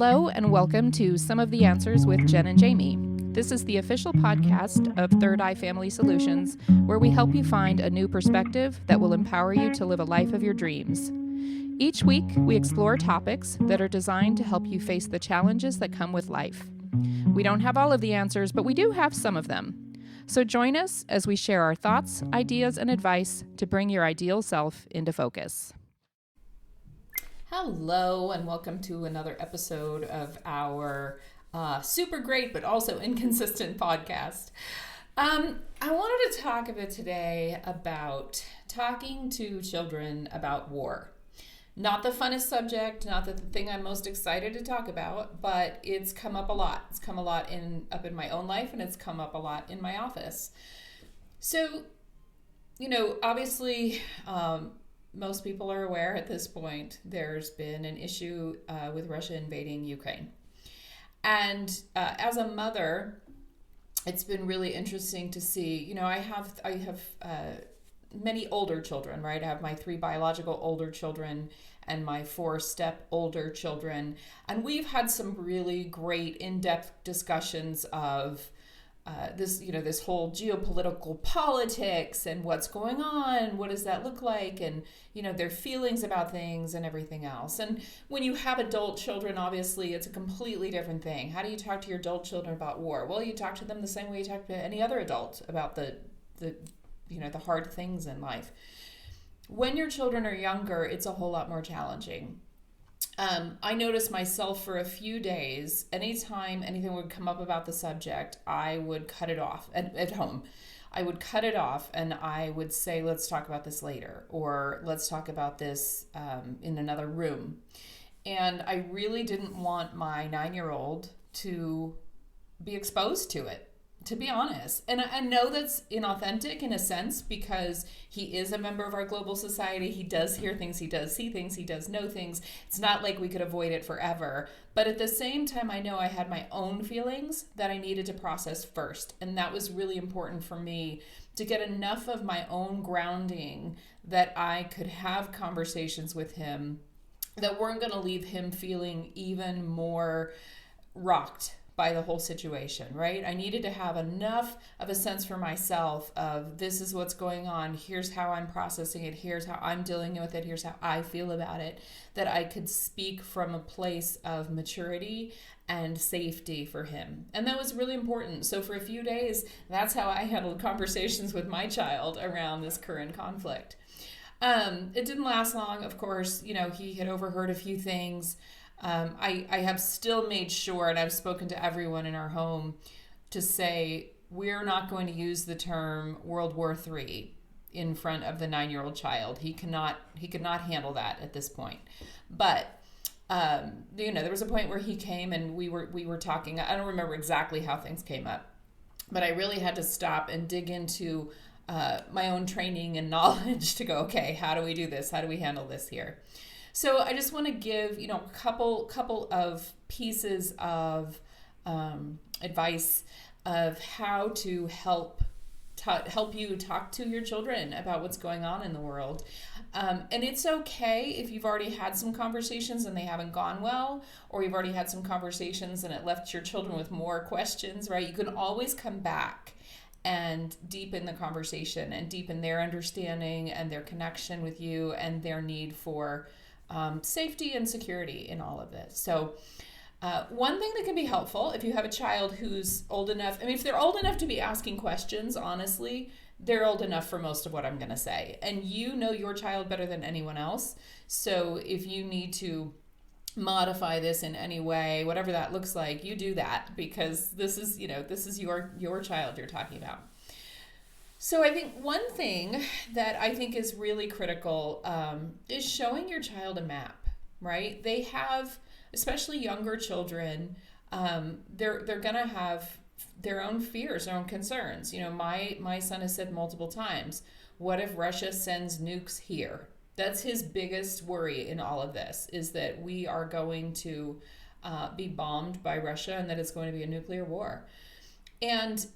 Hello and welcome to Some of the Answers with Jen and Jamie. This is the official podcast of Third Eye Family Solutions, where we help you find a new perspective that will empower you to live a life of your dreams. Each week, we explore topics that are designed to help you face the challenges that come with life. We don't have all of the answers, but we do have some of them. So join us as we share our thoughts, ideas, and advice to bring your ideal self into focus. Hello, and welcome to another episode of our super great but also inconsistent podcast. I wanted to talk a bit today about talking to children about war. Not the funnest subject, not the thing I'm most excited to talk about, but it's come up a lot. It's come a lot up in my own life, and it's come up a lot in my office. So, obviously, most people are aware at this point there's been an issue with Russia invading Ukraine. And as a mother, it's been really interesting to see, I have many older children, right? I have my 3 biological older children and my 4 step older children. And we've had some really great in-depth discussions of this whole geopolitical politics and what's going on, what does that look like, and their feelings about things and everything else. And when you have adult children, obviously it's a completely different thing. How do you talk to your adult children about war? Well, you talk to them the same way you talk to any other adult about the hard things in life. When your children are younger, it's a whole lot more challenging. I noticed myself for a few days, anytime anything would come up about the subject, I would cut it off at home. I would cut it off and I would say, let's talk about this later, or let's talk about this in another room. And I really didn't want my 9-year-old to be exposed to it, to be honest. And I know that's inauthentic in a sense because he is a member of our global society. He does hear things, he does see things, he does know things. It's not like we could avoid it forever. But at the same time, I know I had my own feelings that I needed to process first. And that was really important for me to get enough of my own grounding that I could have conversations with him that weren't going to leave him feeling even more rocked by the whole situation, right? I needed to have enough of a sense for myself of this is what's going on, here's how I'm processing it, here's how I'm dealing with it, here's how I feel about it, that I could speak from a place of maturity and safety for him. And that was really important. So for a few days, that's how I handled conversations with my child around this current conflict. It didn't last long, of course. He had overheard a few things. I have still made sure, and I've spoken to everyone in our home, to say we're not going to use the term World War III in front of the 9-year-old child. He could not handle that at this point. But there was a point where he came and we were talking. I don't remember exactly how things came up, but I really had to stop and dig into my own training and knowledge to go, okay, how do we do this? How do we handle this here? So I just want to give, a couple of pieces of advice of how to help you talk to your children about what's going on in the world. And it's okay if you've already had some conversations and they haven't gone well, or you've already had some conversations and it left your children with more questions, right? You can always come back and deepen the conversation and deepen their understanding and their connection with you and their need for safety and security in all of this. So one thing that can be helpful if you have a child who's old enough, if they're old enough to be asking questions, honestly, they're old enough for most of what I'm going to say. And you know your child better than anyone else. So if you need to modify this in any way, whatever that looks like, you do that, because this is your child you're talking about. So I think one thing that I think is really critical is showing your child a map, right? They have, especially younger children, they're going to have their own fears, their own concerns. My son has said multiple times, what if Russia sends nukes here? That's his biggest worry in all of this, is that we are going to be bombed by Russia and that it's going to be a nuclear war. And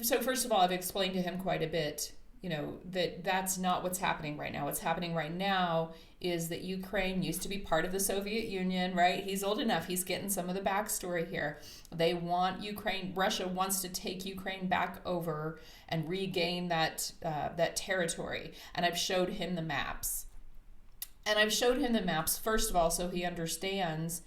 so first of all, I've explained to him quite a bit, that's not what's happening right now. What's happening right now is that Ukraine used to be part of the Soviet Union, right? He's old enough. He's getting some of the backstory here. They want Ukraine. Russia wants to take Ukraine back over and regain that territory. And I've showed him the maps. And I've showed him the maps, first of all, so he understands,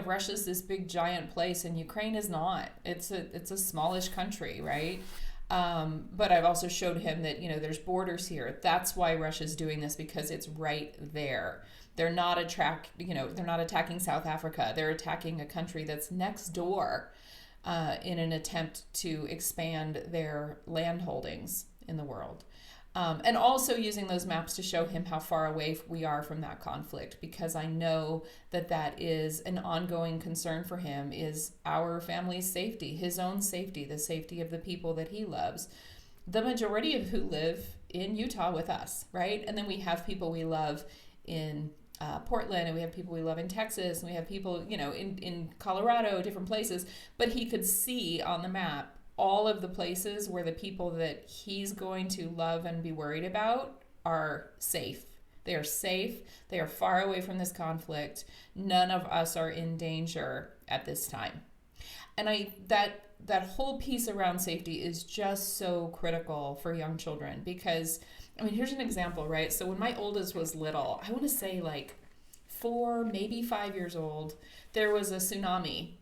Russia's this big giant place and Ukraine is not. It's a smallish country, right? But I've also showed him that, there's borders here. That's why Russia's doing this, because it's right there. They're not attacking South Africa. They're attacking a country that's next door in an attempt to expand their land holdings in the world. And also using those maps to show him how far away we are from that conflict, because I know that is an ongoing concern for him, is our family's safety, his own safety, the safety of the people that he loves, the majority of who live in Utah with us, right? And then we have people we love in Portland, and we have people we love in Texas, and we have people, in Colorado, different places. But he could see on the map all of the places where the people that he's going to love and be worried about are safe. They are safe. They are far away from this conflict. None of us are in danger at this time. And that whole piece around safety is just so critical for young children, because, here's an example, right? So when my oldest was little, I want to say like 4, maybe 5 years old, there was a tsunami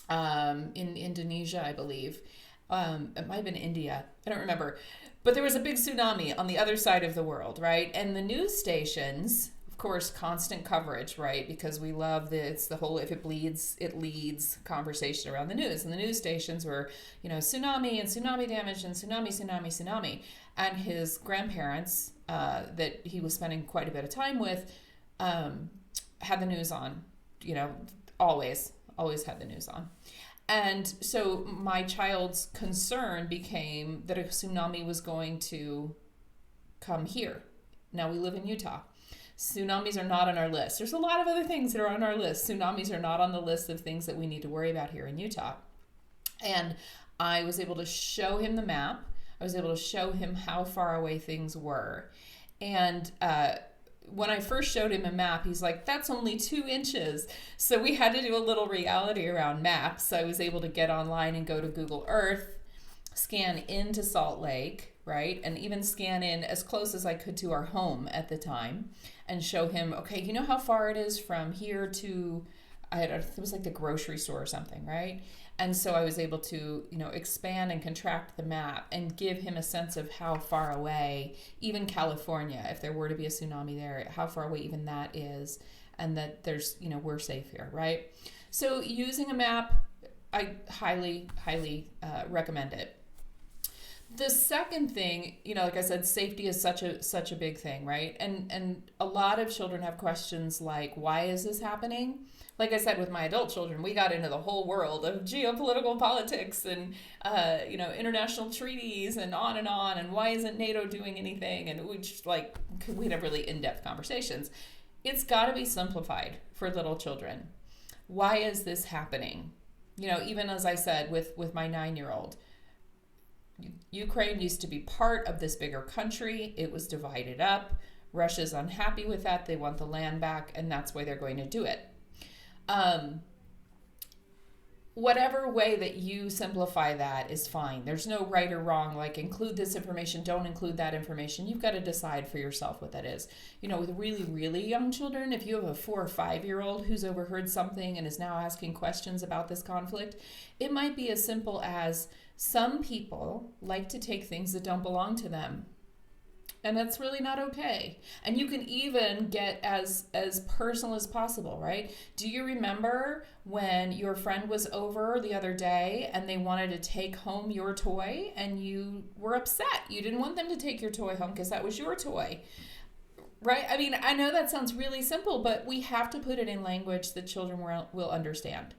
in Indonesia, I believe. It might have been India. I don't remember. But there was a big tsunami on the other side of the world, right? And the news stations, of course, constant coverage, right? Because we love the whole if it bleeds, it leads conversation around the news. And the news stations were, tsunami and tsunami damage and tsunami. And his grandparents that he was spending quite a bit of time with had the news on, always had the news on. And so my child's concern became that a tsunami was going to come here. Now we live in Utah. Tsunamis are not on our list. There's a lot of other things that are on our list. Tsunamis are not on the list of things that we need to worry about here in Utah. And I was able to show him the map. I was able to show him how far away things were. And when I first showed him a map, he's like, that's only 2 inches. So we had to do a little reality around maps. So I was able to get online and go to Google Earth, scan into Salt Lake, right? And even scan in as close as I could to our home at the time and show him, okay, you know how far it is from here to, it was like the grocery store or something, right? And so I was able to, expand and contract the map and give him a sense of how far away, even California, if there were to be a tsunami there, how far away even that is, and that there's, we're safe here, right? So using a map, I highly, highly recommend it. The second thing, like I said, safety is such a big thing, right? And a lot of children have questions like, why is this happening? Like I said, with my adult children, we got into the whole world of geopolitical politics and, international treaties and on, and why isn't NATO doing anything? And we'd have really in-depth conversations. It's got to be simplified for little children. Why is this happening? Even as I said, with my 9-year-old, Ukraine used to be part of this bigger country. It was divided up. Russia's unhappy with that. They want the land back, and that's why they're going to do it. Whatever way that you simplify that is fine. There's no right or wrong, like include this information, don't include that information. You've got to decide for yourself what that is. With really, really young children, if you have a 4 or 5-year-old who's overheard something and is now asking questions about this conflict, it might be as simple as some people like to take things that don't belong to them. And that's really not okay. And you can even get as personal as possible, right? Do you remember when your friend was over the other day and they wanted to take home your toy and you were upset? You didn't want them to take your toy home because that was your toy, right? I know that sounds really simple, but we have to put it in language that children will understand.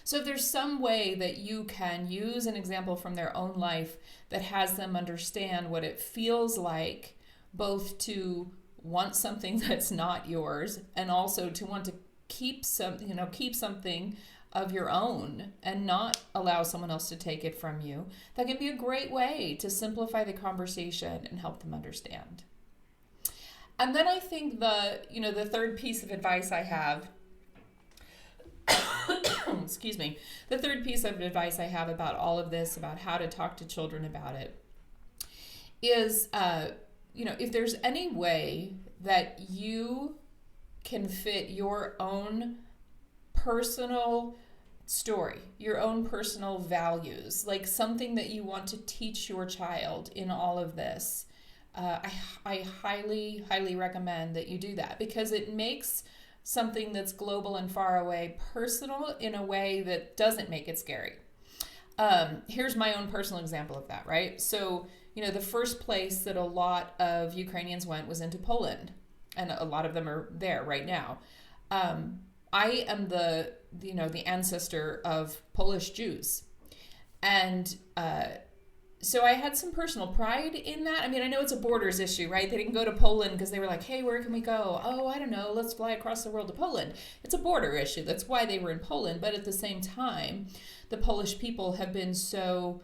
So if there's some way that you can use an example from their own life that has them understand what it feels like both to want something that's not yours and also to want to keep something of your own and not allow someone else to take it from you, that can be a great way to simplify the conversation and help them understand. And then I think the third piece of advice I have, excuse me, the third piece of advice I have about all of this, about how to talk to children about it, is, if there's any way that you can fit your own personal story, your own personal values, like something that you want to teach your child in all of this, I highly, highly recommend that you do that, because it makes something that's global and far away personal in a way that doesn't make it scary. Here's my own personal example of that, right? So, the first place that a lot of Ukrainians went was into Poland, and a lot of them are there right now. I am the ancestor of Polish Jews. And so I had some personal pride in that. I mean, I know it's a borders issue, right? They didn't go to Poland because they were like, hey, where can we go? Oh, I don't know, let's fly across the world to Poland. It's a border issue. That's why they were in Poland. But at the same time, the Polish people have been so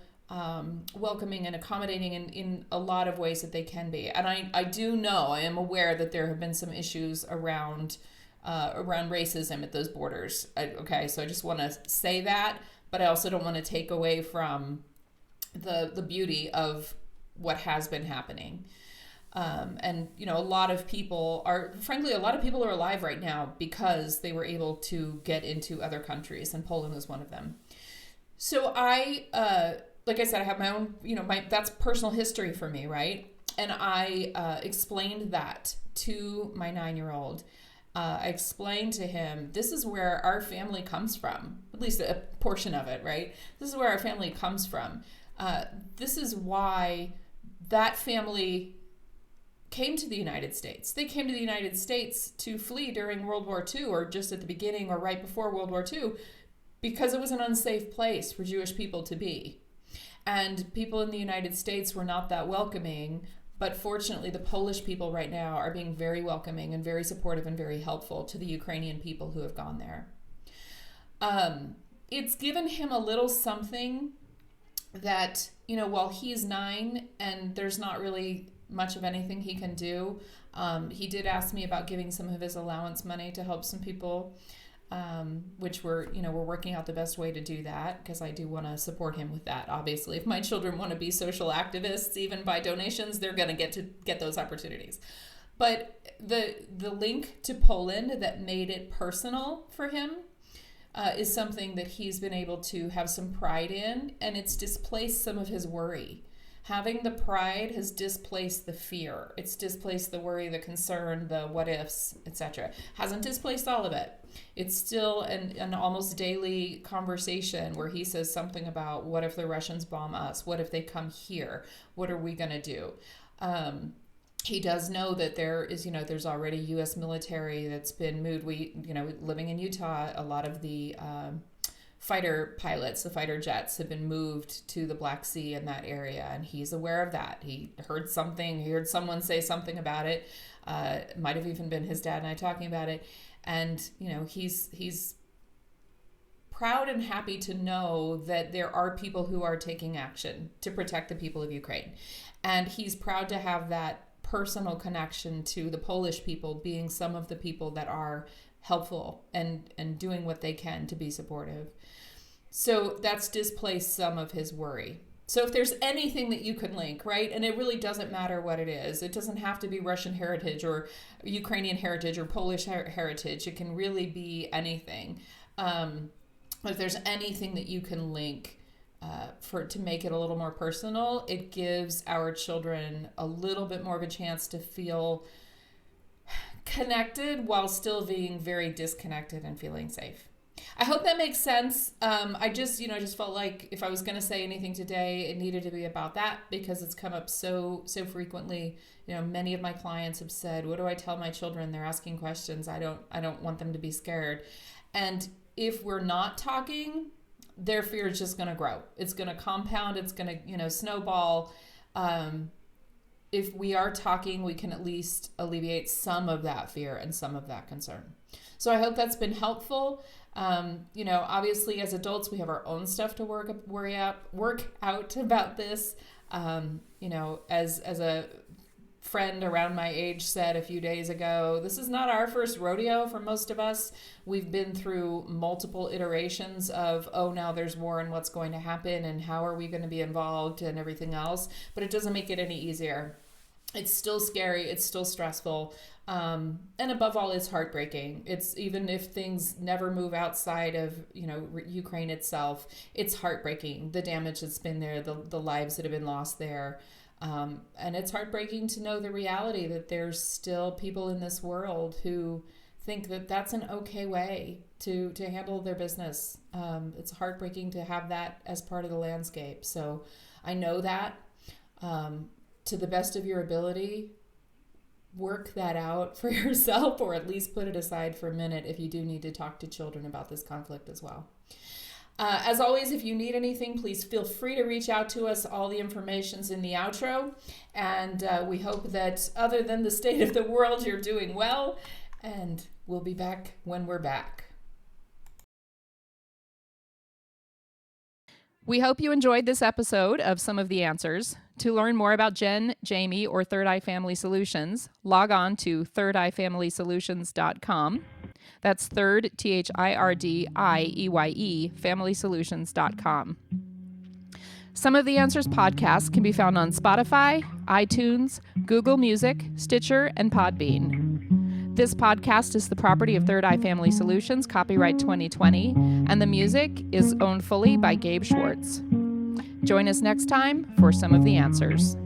welcoming and accommodating in a lot of ways that they can be. And I do know, I am aware that there have been some issues around racism at those borders. So I just want to say that, but I also don't want to take away from the beauty of what has been happening. And a lot of people are alive right now because they were able to get into other countries, and Poland was one of them. So like I said, I have my own, that's personal history for me, right? And I explained that to my 9-year-old. I explained to him, this is where our family comes from, at least a portion of it, right? This is where our family comes from. This is why that family came to the United States. They came to the United States to flee during World War II, or just at the beginning or right before World War II, because it was an unsafe place for Jewish people to be. And people in the United States were not that welcoming, but fortunately the Polish people right now are being very welcoming and very supportive and very helpful to the Ukrainian people who have gone there. It's given him a little something that, while he's 9 and there's not really much of anything he can do, he did ask me about giving some of his allowance money to help some people, which we're working out the best way to do that, because I do want to support him with that. Obviously, if my children want to be social activists, even by donations, they're going to get those opportunities. But the link to Poland that made it personal for him is something that he's been able to have some pride in, and it's displaced some of his worry. Having the pride has displaced the fear. It's displaced the worry, the concern, the what ifs, etc. Hasn't displaced all of it. It's still an almost daily conversation where he says something about, what if the Russians bomb us? What if they come here? What are we going to do? He does know that there's already U.S. military that's been moved. Living in Utah, a lot of the fighter pilots, the fighter jets, have been moved to the Black Sea in that area, and he's aware of that. He heard someone say something about it. It might have even been his dad and I talking about it. And, he's proud and happy to know that there are people who are taking action to protect the people of Ukraine. And he's proud to have that personal connection to the Polish people, being some of the people that are helpful and doing what they can to be supportive. So that's displaced some of his worry. So if there's anything that you can link, right, and it really doesn't matter what it is. It doesn't have to be Russian heritage or Ukrainian heritage or Polish heritage. It can really be anything. If there's anything that you can link to make it a little more personal, it gives our children a little bit more of a chance to feel connected while still being very disconnected and feeling safe. I hope that makes sense. I just felt like if I was going to say anything today, it needed to be about that, because it's come up so frequently. Many of my clients have said, "What do I tell my children? They're asking questions. I don't want them to be scared." And if we're not talking, their fear is just going to grow. It's going to compound. It's going to snowball. If we are talking, we can at least alleviate some of that fear and some of that concern. So I hope that's been helpful. Obviously as adults, we have our own stuff to work out about this. As a friend around my age said a few days ago, this is not our first rodeo for most of us. We've been through multiple iterations of, oh, now there's war and what's going to happen and how are we going to be involved and everything else. But it doesn't make it any easier. It's still scary. It's still stressful. And above all, it's heartbreaking. It's even if things never move outside of, Ukraine itself, it's heartbreaking. The damage that's been there, the lives that have been lost there. And it's heartbreaking to know the reality that there's still people in this world who think that that's an okay way to handle their business. It's heartbreaking to have that as part of the landscape. So I know that. To the best of your ability, work that out for yourself, or at least put it aside for a minute if you do need to talk to children about this conflict as well. As always, if you need anything, please feel free to reach out to us. All the information's in the outro. And we hope that other than the state of the world, you're doing well. And we'll be back when we're back. We hope you enjoyed this episode of Some of the Answers. To learn more about Jen, Jamie, or Third Eye Family Solutions, log on to thirdeyefamilysolutions.com. That's third, THIRDIEYE, familysolutions.com. Some of the Answers podcast can be found on Spotify, iTunes, Google Music, Stitcher, and Podbean. This podcast is the property of Third Eye Family Solutions, copyright 2020, and the music is owned fully by Gabe Schwartz. Join us next time for Some of the Answers.